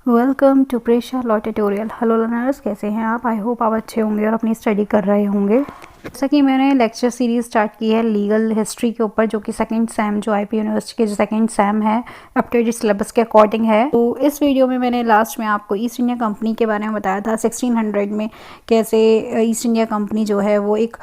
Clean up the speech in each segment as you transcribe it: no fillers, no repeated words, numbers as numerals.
Welcome to Presha law tutorial. Hello learners, कैसे हैं आप? आई होप आप अच्छे होंगे और अपनी स्टडी कर रहे होंगे। जैसा कि मैंने लेक्चर सीरीज स्टार्ट की है लीगल हिस्ट्री के ऊपर, जो कि सेकंड सेम जो आईपी यूनिवर्सिटी के जो सेकंड सेम है अपडेटेड सिलेबस के अकॉर्डिंग है। तो इस वीडियो में मैंने लास्ट में आपको ईस्ट इंडिया कंपनी के बारे में बताया था 1600 में कैसे ईस्ट इंडिया कंपनी जो है वो एक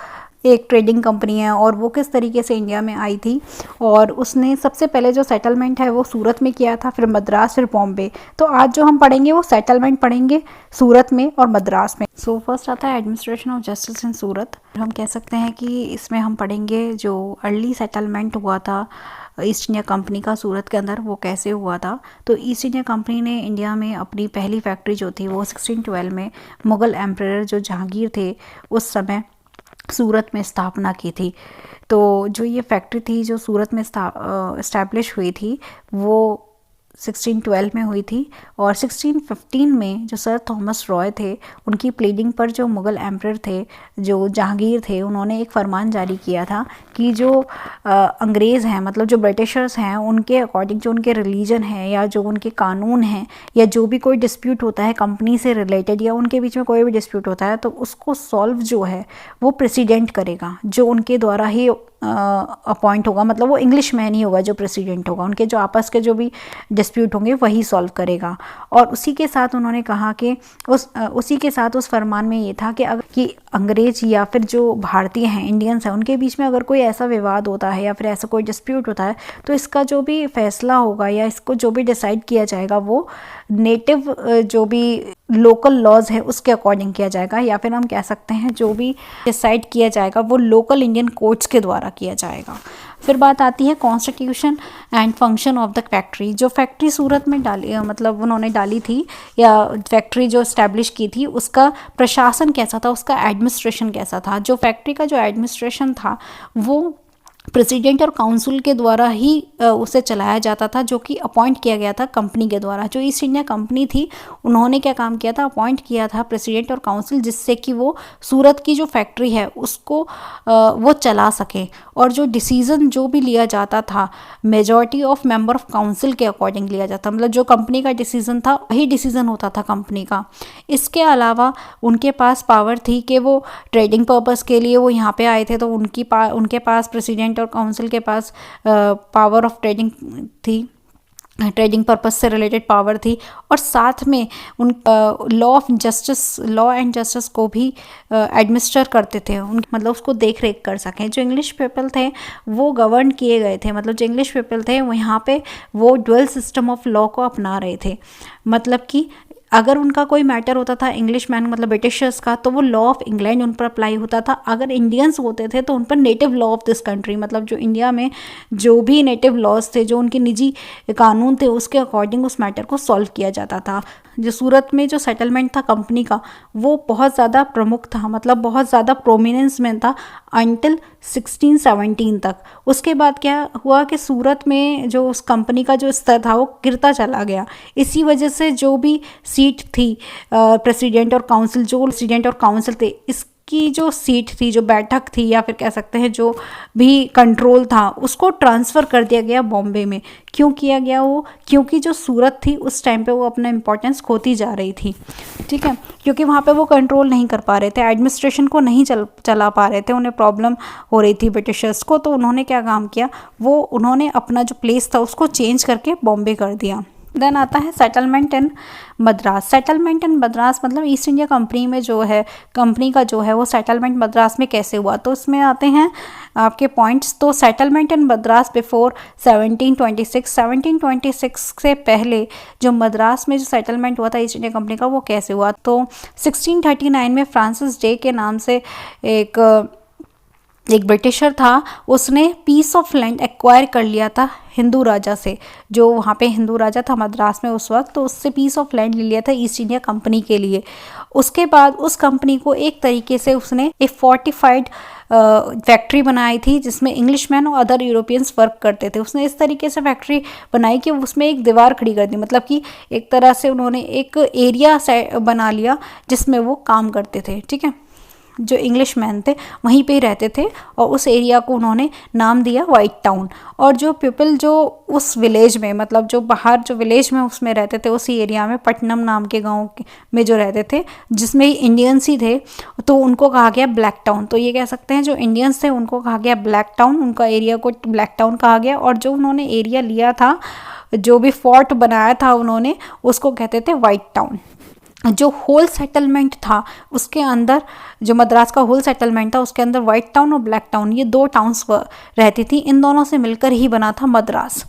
ट्रेडिंग कंपनी है और वो किस तरीके से इंडिया में आई थी। और उसने सबसे पहले जो सेटलमेंट है वो सूरत में किया था, फिर मद्रास, फिर बॉम्बे। तो आज जो हम पढ़ेंगे वो सेटलमेंट पढ़ेंगे सूरत में और मद्रास में। सो फर्स्ट आता है एडमिनिस्ट्रेशन ऑफ जस्टिस इन सूरत। हम कह सकते हैं कि इसमें हम पढ़ेंगे जो अर्ली सेटलमेंट हुआ था ईस्ट इंडिया कंपनी का सूरत के अंदर, वो कैसे हुआ था। तो ईस्ट इंडिया कंपनी ने इंडिया में अपनी पहली फैक्ट्री जो थी वो 1612 में मुग़ल एम्परर जो जहांगीर थे उस समय सूरत में स्थापना की थी। तो जो ये फैक्ट्री थी जो सूरत में इस्टेब्लिश हुई थी वो 1612 में हुई थी। और 1615 में जो सर थॉमस रॉय थे उनकी प्लीडिंग पर जो मुग़ल एम्परर थे जो जहांगीर थे, उन्होंने एक फरमान जारी किया था कि जो अंग्रेज़ हैं, मतलब जो ब्रिटिशर्स हैं, उनके अकॉर्डिंग जो उनके रिलीजन है या जो उनके कानून हैं या जो भी कोई डिस्प्यूट होता है कंपनी से रिलेटेड या उनके बीच में कोई भी डिस्प्यूट होता है तो उसको सॉल्व जो है वो प्रेसिडेंट करेगा, जो उनके द्वारा ही अपॉइंट होगा। मतलब वो इंग्लिश मैन ही होगा जो प्रेसिडेंट होगा, उनके जो आपस के जो भी डिस्प्यूट होंगे वही सॉल्व करेगा। और उसी के साथ उन्होंने कहा कि उसी के साथ उस फरमान में ये था कि अगर कि अंग्रेज या फिर जो भारतीय हैं, इंडियंस हैं, उनके बीच में अगर कोई ऐसा विवाद होता है या फिर ऐसा कोई डिस्प्यूट होता है तो इसका जो भी फैसला होगा या इसको जो भी डिसाइड किया जाएगा वो नेटिव जो भी लोकल लॉज है उसके अकॉर्डिंग किया जाएगा, या फिर हम कह सकते हैं जो भी डिसाइड किया जाएगा वो लोकल इंडियन कोर्ट्स के द्वारा किया जाएगा। फिर बात आती है constitution and function of the factory. जो फैक्ट्री सूरत में डाली, मतलब उन्होंने डाली थी या फैक्ट्री जो इस्टेब्लिश की थी, उसका प्रशासन कैसा था, उसका एडमिनिस्ट्रेशन कैसा था। जो फैक्ट्री का जो एडमिनिस्ट्रेशन था वो प्रेसिडेंट और काउंसिल के द्वारा ही उसे चलाया जाता था, जो कि अपॉइंट किया गया था कंपनी के द्वारा। जो ईस्ट इंडिया कंपनी थी उन्होंने क्या काम किया था, अपॉइंट किया था प्रेसिडेंट और काउंसिल, जिससे कि वो सूरत की जो फैक्ट्री है उसको वो चला सके। और जो डिसीज़न जो भी लिया जाता था majority of member of council के अकॉर्डिंग लिया जाता, मतलब जो कंपनी का डिसीज़न था वही डिसीज़न होता था कंपनी का। इसके अलावा उनके पास पावर थी कि वो ट्रेडिंग पर्पस के लिए वो यहाँ पे आए थे, तो उनके पास प्रेसिडेंट और काउंसिल के पास पावर ऑफ ट्रेडिंग थी, ट्रेडिंग पर्पस से रिलेटेड पावर थी। और साथ में उन लॉ एंड जस्टिस को भी एडमिनिस्टर करते थे, उन मतलब उसको देख रेख कर सकें। जो इंग्लिश पीपल थे वो गवर्न किए गए थे, मतलब जो इंग्लिश पीपल थे वो यहाँ पे वो ड्यूअल सिस्टम ऑफ लॉ को अपना रहे थे। मतलब कि अगर उनका कोई मैटर होता था इंग्लिश मैन मतलब ब्रिटिशर्स का, तो वो लॉ ऑफ इंग्लैंड उन पर अप्लाई होता था। अगर इंडियंस होते थे तो उन पर native law of this country, मतलब जो इंडिया में जो भी नेटिव लॉज थे, जो उनके निजी कानून थे, उसके अकॉर्डिंग उस मैटर को सॉल्व किया जाता था। जो सूरत में जो सेटलमेंट था कंपनी का वो बहुत ज़्यादा प्रमुख था, मतलब बहुत ज़्यादा प्रोमिनेंस में था अंटिल 1617 तक। उसके बाद क्या हुआ कि सूरत में जो उस कंपनी का जो स्तर था वो गिरता चला गया। इसी वजह से जो भी सीट थी प्रेसिडेंट और काउंसिल थे, इसकी जो सीट थी, जो बैठक थी या फिर कह सकते हैं जो भी कंट्रोल था, उसको ट्रांसफ़र कर दिया गया बॉम्बे में। क्यों किया गया वो? क्योंकि जो सूरत थी उस टाइम पे वो अपना इम्पोर्टेंस खोती जा रही थी, ठीक है, क्योंकि वहाँ पे वो कंट्रोल नहीं कर पा रहे थे, एडमिनिस्ट्रेशन को नहीं चला पा रहे थे, उन्हें प्रॉब्लम हो रही थी ब्रिटिशर्स को। तो उन्होंने क्या काम किया, वो उन्होंने अपना जो प्लेस था उसको चेंज करके बॉम्बे कर दिया। देन आता है settlement in Madras. Settlement in Madras मतलब ईस्ट इंडिया कंपनी में जो है कंपनी का जो है वो सेटलमेंट मद्रास में कैसे हुआ। तो इसमें आते हैं आपके पॉइंट्स। तो सेटलमेंट इन मद्रास बिफोर 1726 से पहले जो मद्रास में जो सेटलमेंट हुआ था ईस्ट इंडिया कंपनी का वो कैसे हुआ। तो 1639 में फ्रांसिस डे के नाम से एक ब्रिटिशर था, उसने पीस ऑफ लैंड एक्वायर कर लिया था हिंदू राजा से। जो वहाँ पे हिंदू राजा था मद्रास में उस वक्त, तो उससे पीस ऑफ लैंड ले लिया था ईस्ट इंडिया कंपनी के लिए। उसके बाद उस कंपनी को एक तरीके से उसने एक फोर्टिफाइड फैक्ट्री बनाई थी जिसमें इंग्लिशमैन और अदर यूरोपियंस वर्क करते थे। उसने इस तरीके से फैक्ट्री बनाई कि उसमें एक दीवार खड़ी कर दी, मतलब कि एक तरह से उन्होंने एक एरिया बना लिया जिसमें वो काम करते थे, ठीक है। जो इंग्लिश मैन थे वहीं पे ही रहते थे और उस एरिया को उन्होंने नाम दिया वाइट टाउन। और जो पीपल जो उस विलेज में, मतलब जो बाहर जो विलेज में उसमें रहते थे, उसी एरिया में पटनम नाम के गांव में जो रहते थे जिसमें इंडियंस ही थे, तो उनको कहा गया ब्लैक टाउन। तो ये कह सकते हैं जो इंडियंस थे उनको कहा गया ब्लैक टाउन, उनका एरिया को ब्लैक टाउन कहा गया। और जो उन्होंने एरिया लिया था, जो भी फोर्ट बनाया था उन्होंने, उसको कहते थे वाइट टाउन। जो होल सेटलमेंट था उसके अंदर, जो मद्रास का होल सेटलमेंट था उसके अंदर वाइट टाउन और ब्लैक टाउन ये दो टाउन्स रहती थी। इन दोनों से मिलकर ही बना था मद्रास।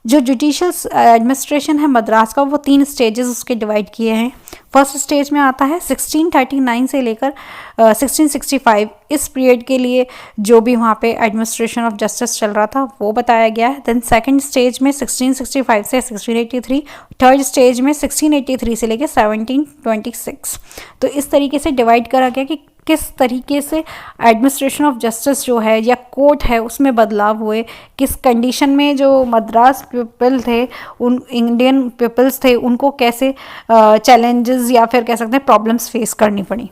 जो जुडिशियल एडमिनिस्ट्रेशन है मद्रास का, वो 3 स्टेजेस उसके डिवाइड किए हैं। फर्स्ट स्टेज में आता है 1639 से लेकर 1665, इस पीरियड के लिए जो भी वहाँ पे एडमिनिस्ट्रेशन ऑफ जस्टिस चल रहा था वो बताया गया है। देन सेकंड स्टेज में 1665 से 1683, थर्ड स्टेज में 1683 से लेकर 1726। तो इस तरीके से डिवाइड करा गया कि किस तरीके से एडमिनिस्ट्रेशन ऑफ जस्टिस जो है या कोर्ट है उसमें बदलाव हुए, किस कंडीशन में जो मद्रास पीपल थे, उन इंडियन पीपल्स थे, उनको कैसे चैलेंजेस या फिर कह सकते हैं प्रॉब्लम्स फेस करनी पड़ी।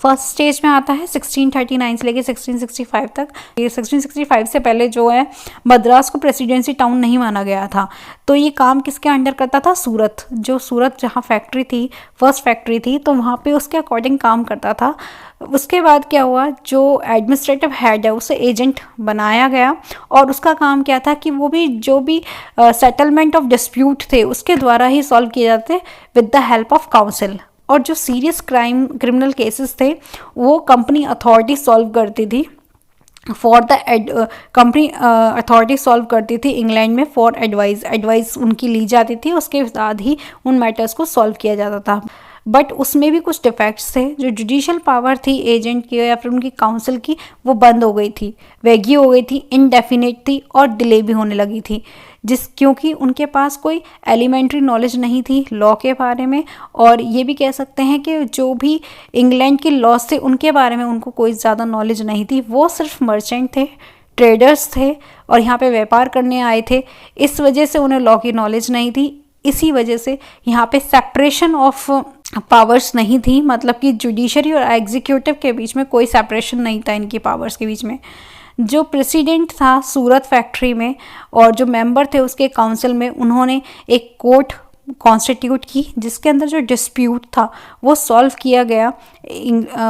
फर्स्ट स्टेज में आता है 1639 से लेकर 1665 तक। ये 1665 से पहले जो है मद्रास को प्रेसिडेंसी टाउन नहीं माना गया था। तो ये काम किसके अंडर करता था? सूरत। जो सूरत जहाँ फैक्ट्री थी, फर्स्ट फैक्ट्री थी, तो वहाँ पे उसके अकॉर्डिंग काम करता था। उसके बाद क्या हुआ, जो एडमिनिस्ट्रेटिव हेड है उसे एजेंट बनाया गया और उसका काम क्या था कि वो भी जो भी सेटलमेंट ऑफ डिस्प्यूट थे उसके द्वारा ही सॉल्व किए जाते with the help of council. और जो सीरियस क्रिमिनल केसेस थे वो कंपनी अथॉरिटी सॉल्व करती थी for the company authority solve करती थी इंग्लैंड में फॉर एडवाइस उनकी ली जाती थी, उसके बाद ही उन मैटर्स को सॉल्व किया जाता था। बट उसमें भी कुछ डिफेक्ट्स थे। जो जुडिशियल पावर थी एजेंट की या फिर उनकी काउंसिल की, वो बंद हो गई थी, वैगी हो गई थी, इनडेफिनेट थी और डिले भी होने लगी थी, क्योंकि उनके पास कोई एलिमेंट्री नॉलेज नहीं थी लॉ के बारे में। और ये भी कह सकते हैं कि जो भी इंग्लैंड के लॉज थे उनके बारे में उनको कोई ज़्यादा नॉलेज नहीं थी। वो सिर्फ मर्चेंट थे, ट्रेडर्स थे और यहाँ पे व्यापार करने आए थे, इस वजह से उन्हें लॉ की नॉलेज नहीं थी। इसी वजह से यहाँ पे सेपरेशन ऑफ पावर्स नहीं थी, मतलब कि जुडिशरी और एग्जीक्यूटिव के बीच में कोई सेपरेशन नहीं था इनकी पावर्स के बीच में। जो प्रेसिडेंट था सूरत फैक्ट्री में और जो मेंबर थे उसके काउंसिल में, उन्होंने एक कोर्ट कॉन्स्टिट्यूट की जिसके अंदर जो डिस्प्यूट था वो सॉल्व किया गया।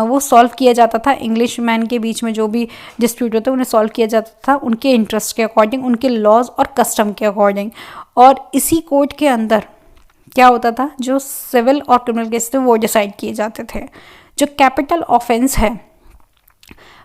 वो सॉल्व किया जाता था इंग्लिश मैन के बीच में, जो भी डिस्प्यूट होते उन्हें सॉल्व किया जाता था उनके इंटरेस्ट के अकॉर्डिंग, उनके लॉज और कस्टम के अकॉर्डिंग। और इसी कोर्ट के अंदर क्या होता था, जो सिविल और क्रिमिनल केस थे वो डिसाइड किए जाते थे। जो कैपिटल ऑफेंस है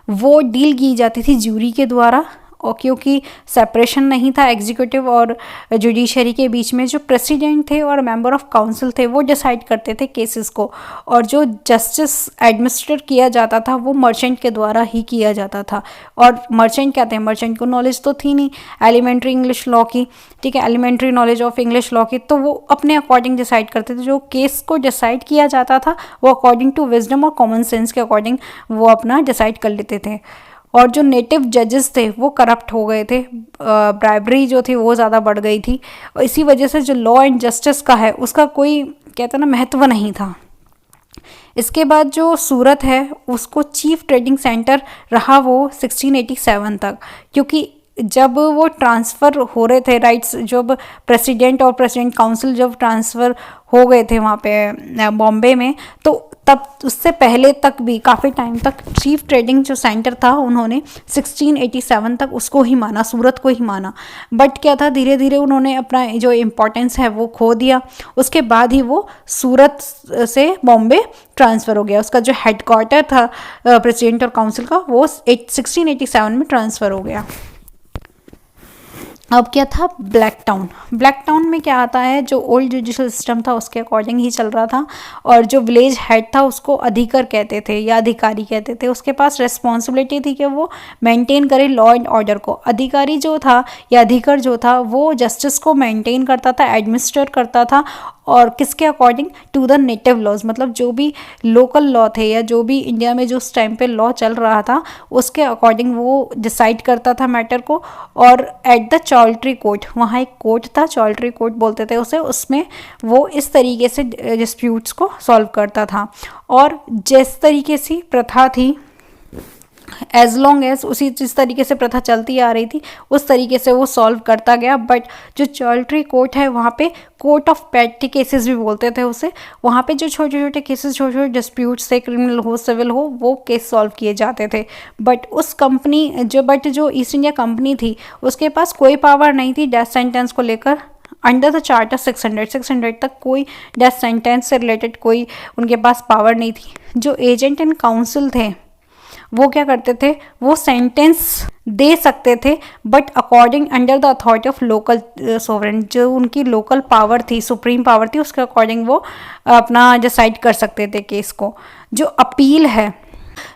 वो डील की जाती थी ज्यूरी के द्वारा, और क्योंकि सेपरेशन नहीं था एग्जीक्यूटिव और जुडिशरी के बीच में, जो प्रेसिडेंट थे और मेंबर ऑफ काउंसिल थे वो डिसाइड करते थे केसेस को। और जो जस्टिस एडमिनिस्ट्रेट किया जाता था वो मर्चेंट के द्वारा ही किया जाता था। और मर्चेंट क्या थे, मर्चेंट को नॉलेज तो थी नहीं एलिमेंट्री इंग्लिश लॉ की, ठीक है, elementary knowledge of English law की, तो वो अपने अकॉर्डिंग डिसाइड करते थे। जो केस को डिसाइड किया जाता था वो अकॉर्डिंग टू विजडम और कॉमन सेंस के अकॉर्डिंग वो अपना डिसाइड कर लेते थे। और जो नेटिव जजेस थे वो करप्ट हो गए थे, ब्राइबरी जो थी वो ज़्यादा बढ़ गई थी, और इसी वजह से जो लॉ एंड जस्टिस का है उसका कोई कहते ना महत्व नहीं था। इसके बाद जो सूरत है उसको चीफ ट्रेडिंग सेंटर रहा वो 1687 तक, क्योंकि जब वो ट्रांसफ़र हो रहे थे राइट्स, जब प्रेसिडेंट और प्रेसिडेंट काउंसिल जब ट्रांसफ़र हो गए थे वहाँ पे बॉम्बे में, तो तब उससे पहले तक भी काफ़ी टाइम तक चीफ ट्रेडिंग जो सेंटर था उन्होंने 1687 तक उसको ही माना, सूरत को ही माना। बट क्या था, धीरे धीरे उन्होंने अपना जो इम्पोर्टेंस है वो खो दिया। उसके बाद ही वो सूरत से बॉम्बे ट्रांसफ़र हो गया। उसका जो हेडक्वार्टर था प्रेसिडेंट और काउंसिल का वो 1687 में ट्रांसफ़र हो गया। अब क्या था, ब्लैक टाउन। ब्लैक टाउन में क्या आता है, जो ओल्ड जुडिशल सिस्टम था उसके अकॉर्डिंग ही चल रहा था, और जो विलेज हेड था उसको अधिकर कहते थे या अधिकारी कहते थे। उसके पास रिस्पॉन्सिबिलिटी थी कि वो मेंटेन करे लॉ एंड ऑर्डर को। अधिकारी जो था या अधिकर जो था वो जस्टिस को मेंटेन करता था, एडमिनिस्टर करता था, और किसके according, to the native laws, मतलब जो भी लोकल लॉ थे या जो भी इंडिया में जो उस टाइम पे लॉ चल रहा था उसके अकॉर्डिंग वो डिसाइड करता था मैटर को। और एट द चौल्ट्री कोर्ट, वहाँ एक कोर्ट था, चौल्ट्री कोर्ट बोलते थे उसे, उसमें वो इस तरीके से डिस्प्यूट्स को सॉल्व करता था। और जिस तरीके से प्रथा थी, एज लॉन्ग एज उसी जिस तरीके से प्रथा चलती आ रही थी उस तरीके से वो सॉल्व करता गया। बट जो चौल्ट्री कोर्ट है वहाँ पे कोर्ट ऑफ पेटी केसेस भी बोलते थे उसे, वहाँ पे जो छोटे छोटे केसेस, छोटे छोटे डिस्प्यूट्स थे, क्रिमिनल हो सिविल हो, वो केस सॉल्व किए जाते थे। बट जो ईस्ट इंडिया कंपनी थी उसके पास कोई पावर नहीं थी डेथ सेंटेंस को लेकर। अंडर द चार्टर 600 तक कोई डेथ सेंटेंस से रिलेटेड कोई उनके पास पावर नहीं थी। जो एजेंट एंड काउंसिल थे वो क्या करते थे, वो सेंटेंस दे सकते थे but according under the authority of local sovereign, जो उनकी लोकल पावर थी, सुप्रीम पावर थी, उसके अकॉर्डिंग वो अपना डिसाइड कर सकते थे केस को। जो अपील है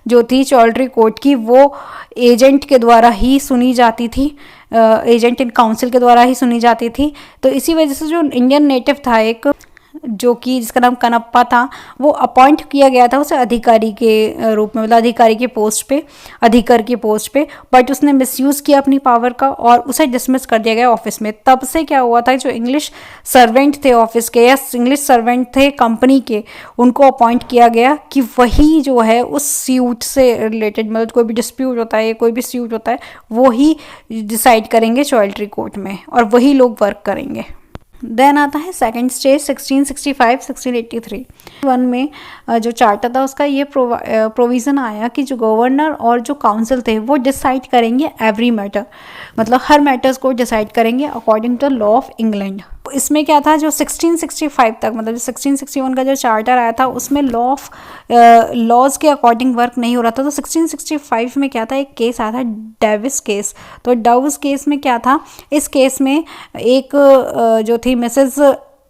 जो थी चौल्ट्री कोर्ट की, वो एजेंट के द्वारा ही सुनी जाती थी, एजेंट इन काउंसिल के द्वारा ही सुनी जाती थी। तो इसी वजह से जो इंडियन नेटिव था एक, जो कि जिसका नाम कनप्पा था, वो अपॉइंट किया गया था उसे अधिकारी के रूप में, मतलब अधिकारी के पोस्ट पे, अधिकारी की पोस्ट पे। बट उसने मिसयूज़ किया अपनी पावर का और उसे डिसमिस कर दिया गया ऑफिस में। तब से क्या हुआ था, जो इंग्लिश सर्वेंट थे ऑफिस के या इंग्लिश सर्वेंट थे कंपनी के, उनको अपॉइंट किया गया कि वही जो है उस स्यूट से रिलेटेड, मतलब कोई भी डिस्प्यूट होता है, कोई भी स्यूट होता है, वो ही डिसाइड करेंगे चौल्ट्री कोर्ट में और वही लोग वर्क करेंगे। देन आता है सेकेंड स्टेज 1665-1683। वन में जो चार्टर था उसका ये प्रोविज़न आया कि जो गवर्नर और जो काउंसिल थे वो डिसाइड करेंगे एवरी मैटर, मतलब हर मैटर्स को डिसाइड करेंगे according to law of England. इसमें क्या था, जो 1665 तक, मतलब जो 1661 का जो चार्टर आया था उसमें लॉज के अकॉर्डिंग वर्क नहीं हो रहा था। तो 1665 में क्या था, एक केस आया था डेविस केस। तो डेविस केस में क्या था, इस केस में एक जो थी मिसेस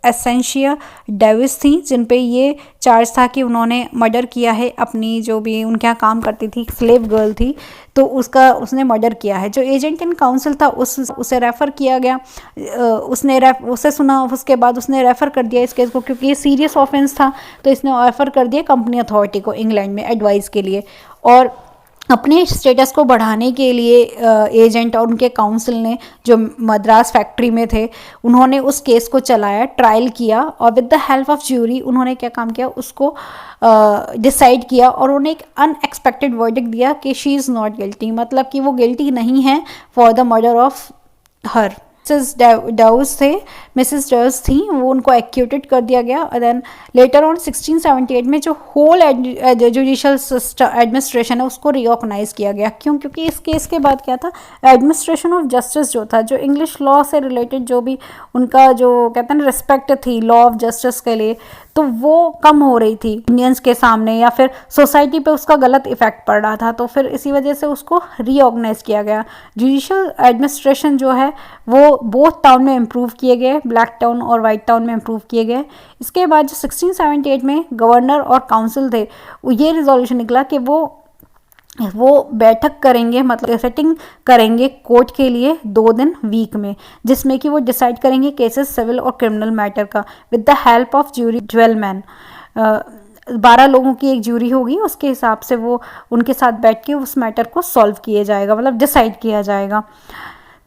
एसेंशिया डेविस थी, जिन पे ये चार्ज था कि उन्होंने मर्डर किया है अपनी, जो भी उनके यहाँ काम करती थी, स्लेव गर्ल थी, तो उसने मर्डर किया है। जो एजेंट इन काउंसिल था उसे रेफ़र किया गया, उसे सुना, उसके बाद उसने रेफ़र कर दिया इस केस को, क्योंकि ये सीरियस ऑफेंस था, तो इसने रेफ़र कर दिया कंपनी अथॉरिटी को इंग्लैंड में एडवाइस के लिए। और अपने स्टेटस को बढ़ाने के लिए एजेंट और उनके काउंसिल ने, जो मद्रास फैक्ट्री में थे, उन्होंने उस केस को चलाया, ट्रायल किया और with the help of jury उन्होंने क्या काम किया, उसको डिसाइड किया और उन्होंने एक अनएक्सपेक्टेड वर्डिक्ट दिया कि शी इज़ नॉट गिल्टी, मतलब कि वो गिल्टी नहीं है for the murder of her. Mrs Dowse थी, वो उनको एक्यूटेड कर दिया गया। और देन लेटर ऑन 1678 में जो होल जुडिशल एडमिनिस्ट्रेशन है उसको रिऑर्गनाइज किया गया। क्यों? क्योंकि इस केस के बाद क्या था, एडमिनिस्ट्रेशन ऑफ जस्टिस जो था, जो इंग्लिश लॉ से रिलेटेड जो भी उनका जो कहते हैं ना रिस्पेक्ट थी लॉ ऑफ जस्टिस के लिए, तो वो कम हो रही थी इंडियंस के सामने, या फिर सोसाइटी पे उसका गलत इफेक्ट पड़ रहा था। तो फिर इसी वजह से उसको रीऑर्गेनाइज किया गया। जुडिशल एडमिनिस्ट्रेशन जो है वो बोथ टाउन में इम्प्रूव किए गए, ब्लैक टाउन और वाइट टाउन में इम्प्रूव किए गए। इसके बाद जो 1678 में गवर्नर और काउंसिल थे, ये रिजोल्यूशन निकला कि वो बैठक करेंगे, मतलब सेटिंग करेंगे कोर्ट के लिए 2 दिन वीक में, जिसमें कि वो डिसाइड करेंगे केसेस सिविल और क्रिमिनल मैटर का with the help of jury 12 man. 12 लोगों की एक ज्यूरी होगी, उसके हिसाब से वो उनके साथ बैठ के उस मैटर को सॉल्व किया जाएगा, मतलब डिसाइड किया जाएगा।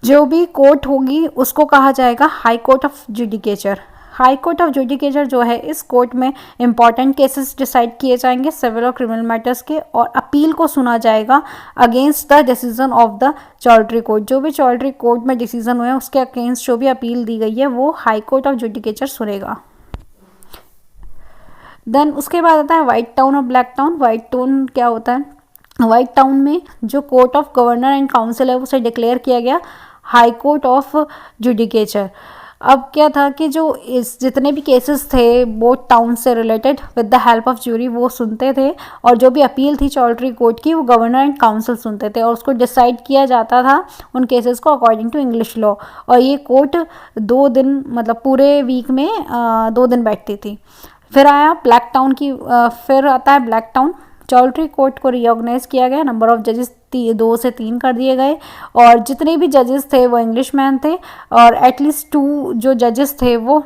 जो भी कोर्ट होगी उसको कहा जाएगा high court of judicature. High court of judicature जो है, इस कोर्ट में इंपॉर्टेंट केसेस डिसाइड किए जाएंगे सिविल और क्रिमिनल मैटर्स के, और अपील को सुना जाएगा against the decision of the Choultry court. जो भी चौल्ट्री कोर्ट में डिसीजन हुए उसके अगेंस्ट जो भी अपील दी गई है वो हाई कोर्ट ऑफ जुडिकेचर सुनेगा। देन उसके बाद आता है वाइट टाउन और ब्लैक टाउन। वाइट टाउन क्या होता है, वाइट टाउन में जो court of governor and council है उसे डिक्लेयर किया गया हाई कोर्ट ऑफ जुडिकेचर। अब क्या था कि जो इस जितने भी केसेस थे बोथ टाउन से related with the help of jury वो सुनते थे, और जो भी अपील थी चौल्ट्री कोर्ट की वो गवर्नर एंड काउंसिल सुनते थे, और उसको डिसाइड किया जाता था उन केसेस को अकॉर्डिंग टू इंग्लिश लॉ। और ये कोर्ट 2 दिन, मतलब पूरे वीक में 2 दिन बैठती थी। फिर आया ब्लैक टाउन की, फिर आता है ब्लैक टाउन। चौल्ट्री कोर्ट को रीऑर्गेनाइज किया गया, नंबर ऑफ जजेस 2 से 3 कर दिए गए, और जितने भी जजेस थे वो इंग्लिश मैन थे, और एटलीस्ट 2 जो जजेस थे वो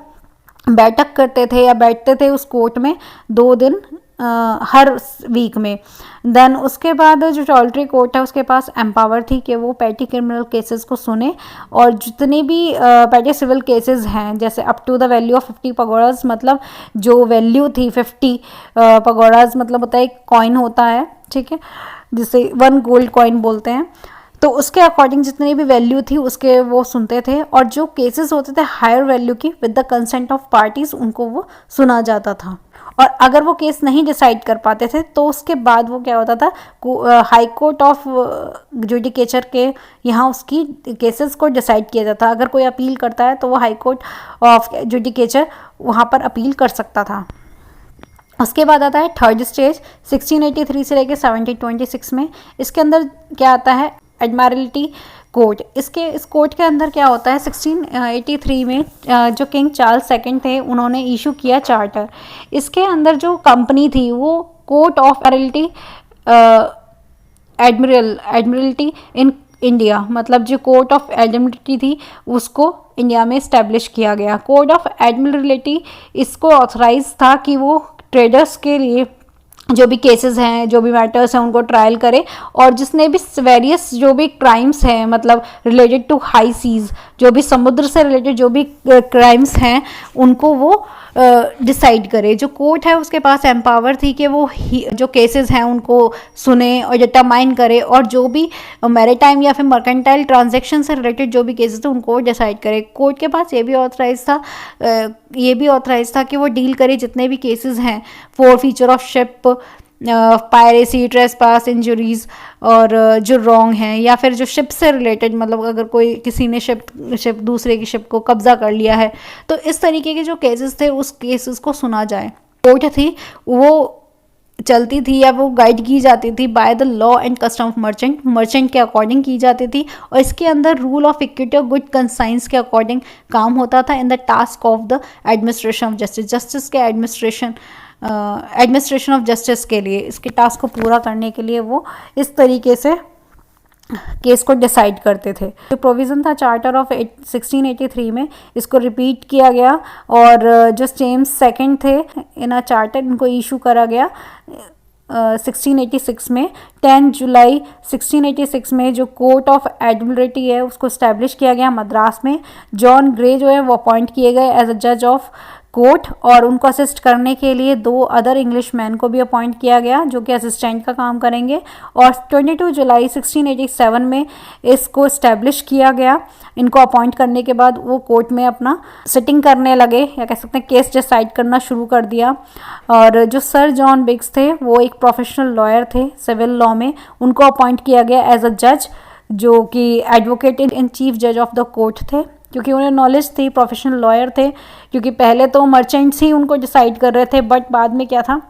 बैठक करते थे या बैठते थे उस कोर्ट में 2 दिन हर वीक में। देन उसके बाद जो टॉलटरी कोर्ट है उसके पास एम्पावर थी कि वो पेटी क्रिमिनल केसेस को सुने, और जितने भी पेटी सिविल केसेस हैं जैसे up to the value of 50 pagodas, मतलब जो वैल्यू थी 50 पगोडाज मतलब होता है एक कॉइन होता है, ठीक है, जिसे 1 गोल्ड कॉइन बोलते हैं, तो उसके अकॉर्डिंग जितनी भी वैल्यू थी उसके वो सुनते थे। और जो केसेस होते थे हायर वैल्यू की with the consent of parties उनको वो सुना जाता था। और अगर वो केस नहीं डिसाइड कर पाते थे तो उसके बाद वो क्या होता था, हाई कोर्ट ऑफ जुडिकेचर के यहाँ उसकी केसेस को डिसाइड किया जाता। अगर कोई अपील करता है तो वो हाई कोर्ट ऑफ जुडिकेचर वहाँ पर अपील कर सकता था। उसके बाद आता है थर्ड स्टेज 1683 से लेकर 1726 में। इसके अंदर क्या आता है, एडमायरल्टी कोर्ट। इस कोर्ट के अंदर क्या होता है, 1683 में जो किंग चार्ल्स सेकंड थे उन्होंने इशू किया चार्टर। इसके अंदर जो कंपनी थी वो court of Admiralty in India, मतलब जो कोर्ट ऑफ एडमिरल्टी थी उसको इंडिया में इस्टेब्लिश किया गया। कोर्ट ऑफ एडमिरल्टी इसको ऑथराइज था कि वो ट्रेडर्स के लिए जो भी केसेस हैं, जो भी मैटर्स हैं उनको ट्रायल करे, और जिसने भी वेरियस जो भी क्राइम्स हैं मतलब रिलेटेड टू हाई सीज, जो भी समुद्र से रिलेटेड जो भी क्राइम्स हैं उनको वो डिसाइड करे। जो कोर्ट है उसके पास एम्पावर थी कि वो जो केसेस हैं उनको सुने और डिटरमाइन करे, और जो भी मैरीटाइम या फिर मर्केंटाइल ट्रांजैक्शन से रिलेटेड जो भी केसेस थे उनको डिसाइड करे। कोर्ट के पास ये भी ऑथराइज था कि वो डील करे जितने भी केसेस हैं for feature of ship, piracy, trespass, injuries, और जो रॉन्ग हैं, या फिर जो शिप से रिलेटेड, मतलब अगर कोई किसी ने शिप दूसरे की शिप को कब्जा कर लिया है, तो इस तरीके के जो केसेस थे उस केसेस को सुना जाए। कोर्ट थी वो चलती थी या वो गाइड की जाती थी by the law and custom of merchant के अकॉर्डिंग की जाती थी, और इसके अंदर रूल ऑफ इक्विटी और गुड कंसाइंस के अकॉर्डिंग काम होता था in the task of the administration of justice के एडमिनिस्ट्रेशन ऑफ जस्टिस के लिए, इसके टास्क को पूरा करने के लिए वो इस तरीके से केस को डिसाइड करते थे। जो प्रोविज़न था चार्टर ऑफ 1683 में इसको रिपीट किया गया, और जो जेम्स सेकंड थे इन अ चार्टर इनको इशू करा गया 1686 में। 10 जुलाई 1686 में जो कोर्ट ऑफ एडमिरल्टी है उसको इस्टेब्लिश किया गया मद्रास में। जॉन ग्रे जो है वो अपॉइंट किए गए एज अ जज ऑफ कोर्ट, और उनको असिस्ट करने के लिए 2 अदर इंग्लिश मैन को भी अपॉइंट किया गया जो कि असिस्टेंट का काम करेंगे। और 22 जुलाई 1687 में इसको इस्टेब्लिश किया गया। इनको अपॉइंट करने के बाद वो कोर्ट में अपना सिटिंग करने लगे, या कह सकते हैं केस डिसाइड करना शुरू कर दिया। और जो सर जॉन बिग्स थे वो एक प्रोफेशनल लॉयर थे सिविल लॉ में, उनको अपॉइंट किया गया एज अ जज, जो कि एडवोकेट इन चीफ जज ऑफ द कोर्ट थे, क्योंकि उन्हें नॉलेज थी, प्रोफेशनल लॉयर थे। क्योंकि पहले तो मर्चेंट्स ही उनको डिसाइड कर रहे थे, बट बाद में क्या था,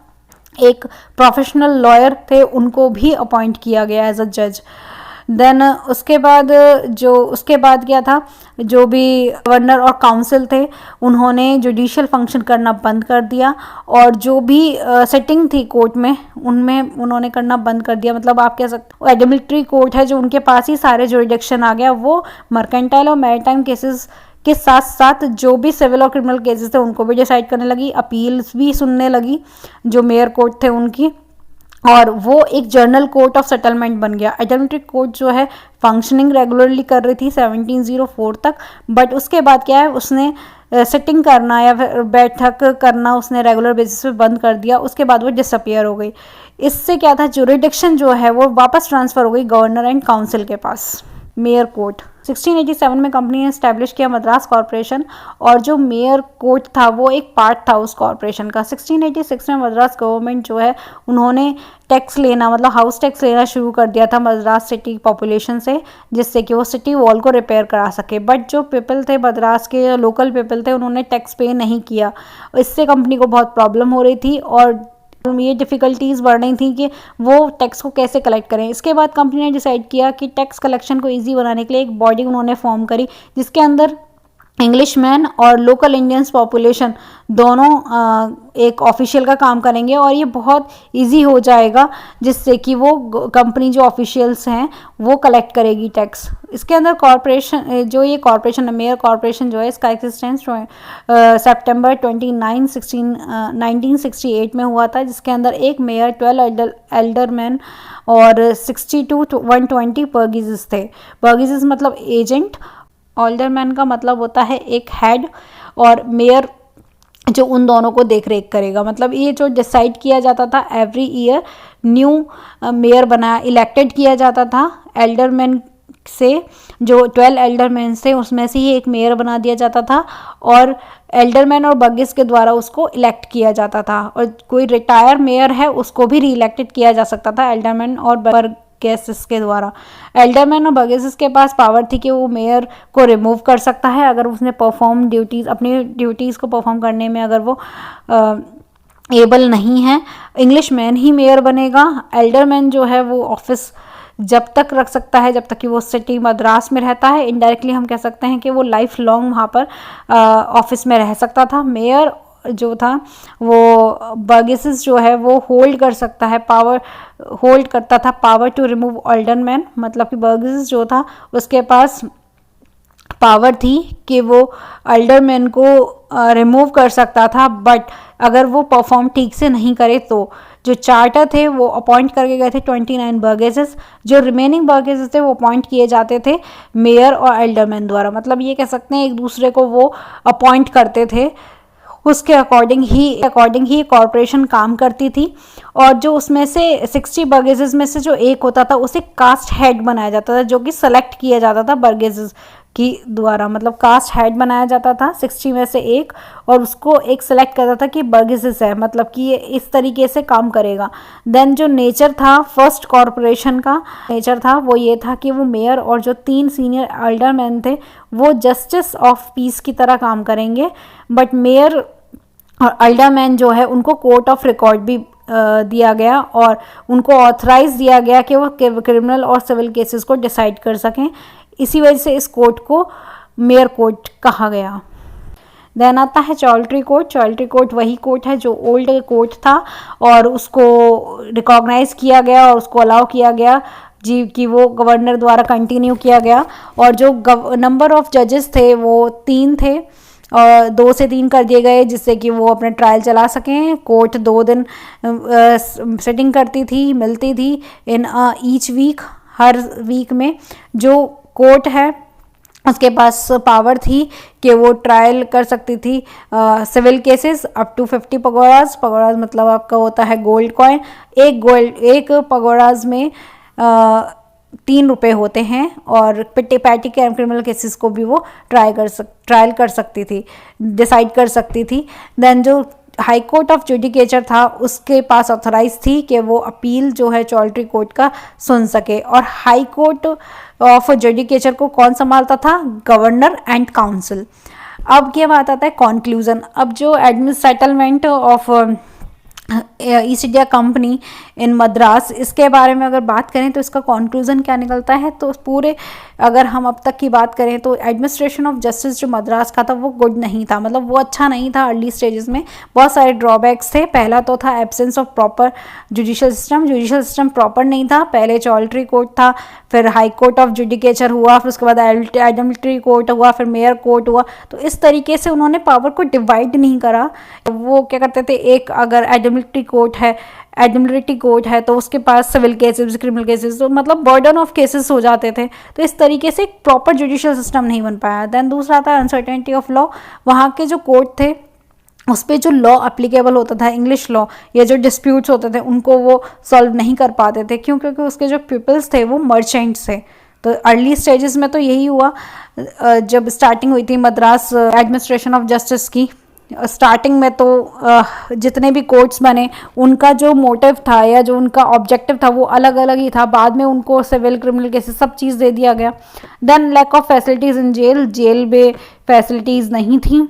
एक प्रोफेशनल लॉयर थे उनको भी अपॉइंट किया गया एज अ जज। देन उसके बाद क्या था, जो भी गवर्नर और काउंसिल थे उन्होंने जुडिशियल फंक्शन करना बंद कर दिया, और जो भी सेटिंग थी कोर्ट में उनमें उन्होंने करना बंद कर दिया। मतलब आप कह सकते हो एडमिनिस्ट्रेटिव कोर्ट है जो उनके पास ही सारे जुरिडिक्शन आ गया, वो मर्केंटाइल और मैरीटाइम केसेस के साथ साथ जो भी सिविल और क्रिमिनल केसेस थे उनको भी डिसाइड करने लगी, अपील्स भी सुनने लगी जो मेयर कोर्ट थे उनकी, और वो एक जर्नल कोर्ट ऑफ सेटलमेंट बन गया। एडमिनिस्ट्रेटिव कोर्ट जो है फंक्शनिंग रेगुलरली कर रही थी 1704 तक, बट उसके बाद क्या है, उसने सिटिंग करना या फिर बैठक करना उसने रेगुलर बेसिस पे बंद कर दिया। उसके बाद वो डिसअपियर हो गई। इससे क्या था, जुरिडिक्शन जो है वो वापस ट्रांसफ़र हो गई गवर्नर एंड काउंसिल के पास, मेयर कोर्ट। 1687 में कंपनी ने इस्टेब्लिश किया मद्रास कॉरपोरेशन, और जो मेयर कोर्ट था वो एक पार्ट था उस कॉरपोरेशन का। 1686 में मद्रास गवर्नमेंट जो है उन्होंने टैक्स लेना, मतलब हाउस टैक्स लेना शुरू कर दिया था मद्रास सिटी पॉपुलेशन से, जिससे कि वो सिटी वॉल को रिपेयर करा सके। बट जो पीपल थे मद्रास के, लोकल पीपल थे, उन्होंने टैक्स पे नहीं किया। इससे कंपनी को बहुत प्रॉब्लम हो रही थी और ये डिफ़िकल्टीज़ बढ़ रही थी कि वो टैक्स को कैसे कलेक्ट करें। इसके बाद कंपनी ने डिसाइड किया कि टैक्स कलेक्शन को इजी बनाने के लिए एक बॉडी उन्होंने फॉर्म करी, जिसके अंदर इंग्लिशमैन और लोकल इंडियंस पॉपुलेशन दोनों एक ऑफिशियल का काम करेंगे और ये बहुत इजी हो जाएगा, जिससे कि वो कंपनी जो ऑफिशियल्स हैं वो कलेक्ट करेगी टैक्स। इसके अंदर कॉरपोरेशन जो ये कॉरपोरेशन है, मेयर कॉरपोरेशन जो है, इसका एग्जिस्टेंस सितंबर 1968 में हुआ था, जिसके अंदर एक मेयर, 12 एल्डरमैन और 60 to 120 बर्गिसेस थे। बर्गिसेस मतलब एजेंट, ऑल्डरमैन का मतलब होता है एक हेड, और मेयर जो उन दोनों को देख रेख करेगा। मतलब ये जो डिसाइड किया जाता था एवरी ईयर न्यू मेयर बना इलेक्टेड किया जाता था एल्डरमैन से, जो 12 एल्डरमैन से उसमें से ही एक मेयर बना दिया जाता था और एल्डरमैन और बर्गिस के द्वारा उसको इलेक्ट किया जाता था। और कोई रिटायर मेयर है उसको भी री इलेक्टेड किया जा सकता था एल्डरमैन और बर्गिस के द्वारा। एल्डरमैन और बर्गिस के पास पावर थी कि वो मेयर को रिमूव कर सकता है अगर उसने परफॉर्म ड्यूटीज़, अपनी ड्यूटीज़ को परफॉर्म करने में अगर वो एबल नहीं है। इंग्लिशमैन ही मेयर बनेगा। एल्डरमैन जो है वो ऑफिस जब तक रख सकता है जब तक कि वो सिटी मद्रास में रहता है। इनडायरेक्टली हम कह सकते हैं कि वो लाइफ लॉन्ग वहाँ पर ऑफिस में रह सकता था। मेयर जो था वो बर्गिस जो है वो होल्ड कर सकता है, पावर होल्ड करता था पावर टू रिमूव ऑल्डरमैन। मतलब कि बर्गिस जो था उसके पास पावर थी कि वो अल्डरमैन को रिमूव कर सकता था, बट अगर वो परफॉर्म ठीक से नहीं करे तो। जो चार्टर थे वो अपॉइंट करके गए थे 29 बर्गेसेस। जो रिमेनिंग बर्गेसेस थे वो अपॉइंट किए जाते थे मेयर और एल्डरमैन द्वारा। मतलब ये कह सकते हैं एक दूसरे को वो अपॉइंट करते थे, उसके अकॉर्डिंग ही कॉरपोरेशन काम करती थी। और जो उसमें से 60 बर्गेसेस में से जो एक होता था उसे कास्ट हेड बनाया जाता था, जो कि सेलेक्ट किया जाता था बर्गेसेस की द्वारा। मतलब कास्ट हेड बनाया जाता था 60 में से एक, और उसको एक सेलेक्ट करता था कि बर्गेसेस है, मतलब कि ये इस तरीके से काम करेगा। देन जो नेचर था फर्स्ट कॉरपोरेशन का नेचर था वो ये था कि वो मेयर और जो 3 सीनियर एल्डरमैन थे वो जस्टिस ऑफ पीस की तरह काम करेंगे। बट मेयर और एल्डरमैन जो है उनको कोर्ट ऑफ रिकॉर्ड भी दिया गया और उनको ऑथराइज दिया गया कि वो क्रिमिनल और सिविल केसेस को डिसाइड कर सकें। इसी वजह से इस कोर्ट को मेयर कोर्ट कहा गया। देन आता है चॉल्ट्री कोर्ट। चॉल्ट्री कोर्ट वही कोर्ट है जो ओल्ड कोर्ट था और उसको रिकॉग्नाइज किया गया और उसको अलाउ किया गया जी कि वो गवर्नर द्वारा कंटिन्यू किया गया। और जो नंबर ऑफ जजेस थे वो 3 थे और 2 से 3 कर दिए गए, जिससे कि वो अपने ट्रायल चला सकें। कोर्ट 2 दिन सिटिंग करती थी, मिलती थी इन ईच वीक। हर वीक में जो कोर्ट है उसके पास पावर थी कि वो ट्रायल कर सकती थी सिविल केसेस अप टू 50 पगोराज। पगोराज मतलब आपका होता है गोल्ड कॉइन। एक पगोराज में 3 रुपए होते हैं और पैटी क्रिमिनल केसेस को भी वो ट्रायल कर सकती थी, डिसाइड कर सकती थी। देन जो हाई कोर्ट ऑफ जुडिकेचर था उसके पास ऑथराइज थी कि वो अपील जो है चॉल्ट्री कोर्ट का सुन सके। और हाई कोर्ट ऑफ जुडिकेचर को कौन संभालता था? Governor and council. अब ये बात आता है कॉन्क्लूजन। अब जो settlement of east India company इन मद्रास, इसके बारे में अगर बात करें तो इसका कंक्लूजन क्या निकलता है? तो पूरे अगर हम अब तक की बात करें तो एडमिनिस्ट्रेशन ऑफ जस्टिस जो मद्रास का था वो गुड नहीं था, मतलब वो अच्छा नहीं था। अर्ली स्टेजेस में बहुत सारे ड्रॉबैक्स थे। पहला तो था absence of proper judicial system proper नहीं था। पहले चॉल्ट्री कोर्ट था, फिर हाई कोर्ट ऑफ जुडिकेचर हुआ, फिर उसके बाद एडमिनिस्ट्रेटिव कोर्ट हुआ, फिर मेयर कोर्ट हुआ। तो इस तरीके से उन्होंने पावर को डिवाइड नहीं करा। वो क्या करते थे, एक अगर एडमिनिस्ट्रेटिव कोर्ट है तो उसके पास सिविल केसेस, क्रिमिनल केसेस, तो मतलब बर्डन ऑफ केसेस हो जाते थे। तो इस तरीके से एक प्रॉपर जुडिशियल सिस्टम नहीं बन पाया। देन दूसरा था अनसर्टेनिटी ऑफ लॉ। वहाँ के जो कोर्ट थे उस पर जो लॉ अप्लीकेबल होता था, इंग्लिश लॉ, या जो डिस्प्यूट्स होते थे उनको वो सॉल्व नहीं कर पाते थे। क्यों? क्योंकि उसके जो पीपल्स थे वो मर्चेंट्स थे। तो अर्ली स्टेजेस में तो यही हुआ। जब स्टार्टिंग हुई थी मद्रास एडमिनिस्ट्रेशन ऑफ जस्टिस की, स्टार्टिंग में तो जितने भी कोर्ट्स बने उनका जो मोटिव था या जो उनका ऑब्जेक्टिव था वो अलग अलग ही था। बाद में उनको सिविल क्रिमिनल केसेस सब चीज़ दे दिया गया। Then lack of facilities in jail में फैसिलिटीज़ नहीं थी।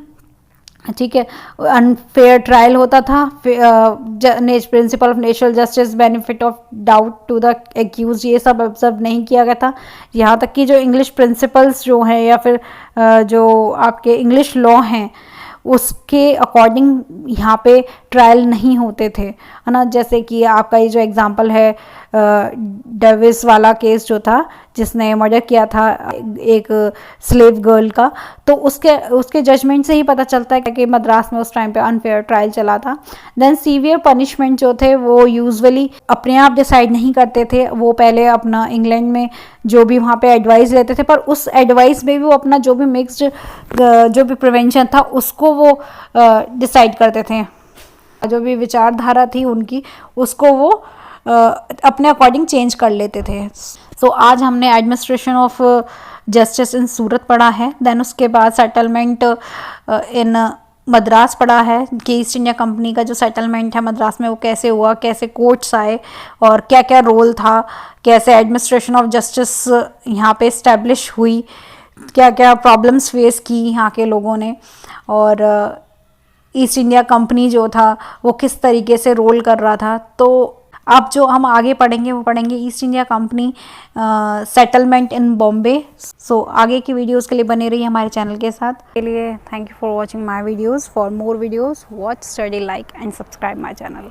ठीक है। अनफेयर ट्रायल होता था, principle of natural justice, benefit of doubt to the accuse, ये सब ऑब्जर्व नहीं किया गया था। यहाँ तक कि जो इंग्लिश प्रिंसिपल्स जो हैं या फिर जो आपके इंग्लिश लॉ हैं उसके अकॉर्डिंग यहाँ पे ट्रायल नहीं होते थे, है ना। जैसे कि आपका ये जो एग्जांपल है डेविस वाला केस जो था जिसने मर्डर किया था एक स्लेव गर्ल का, तो उसके जजमेंट से ही पता चलता है कि मद्रास में उस टाइम पे अनफेयर ट्रायल चला था। देन सीवियर पनिशमेंट जो थे वो यूजुअली अपने आप डिसाइड नहीं करते थे, वो पहले अपना इंग्लैंड में जो भी वहाँ पे एडवाइस लेते थे, पर उस एडवाइस में भी वो अपना जो भी मिक्स्ड जो भी प्रिवेंशन था उसको वो डिसाइड करते थे। जो भी विचारधारा थी उनकी उसको वो अपने अकॉर्डिंग चेंज कर लेते थे। सो आज हमने एडमिनिस्ट्रेशन ऑफ जस्टिस इन सूरत पढ़ा है। देन उसके बाद सेटलमेंट इन मद्रास पढ़ा है कि ईस्ट इंडिया कंपनी का जो सेटलमेंट है मद्रास में वो कैसे हुआ, कैसे कोर्ट्स आए और क्या क्या रोल था, कैसे एडमिनिस्ट्रेशन ऑफ जस्टिस यहाँ पे इस्टेब्लिश हुई, क्या क्या प्रॉब्लम्स फेस की यहाँ के लोगों ने, और ईस्ट इंडिया कंपनी जो था वो किस तरीके से रोल कर रहा था। तो अब जो हम आगे पढ़ेंगे वो पढ़ेंगे East India Company settlement in Bombay. So आगे की वीडियोस के लिए बने रहिए हमारे चैनल के साथ। के लिए thank you for watching my videos. For more videos watch, study, like and subscribe my channel.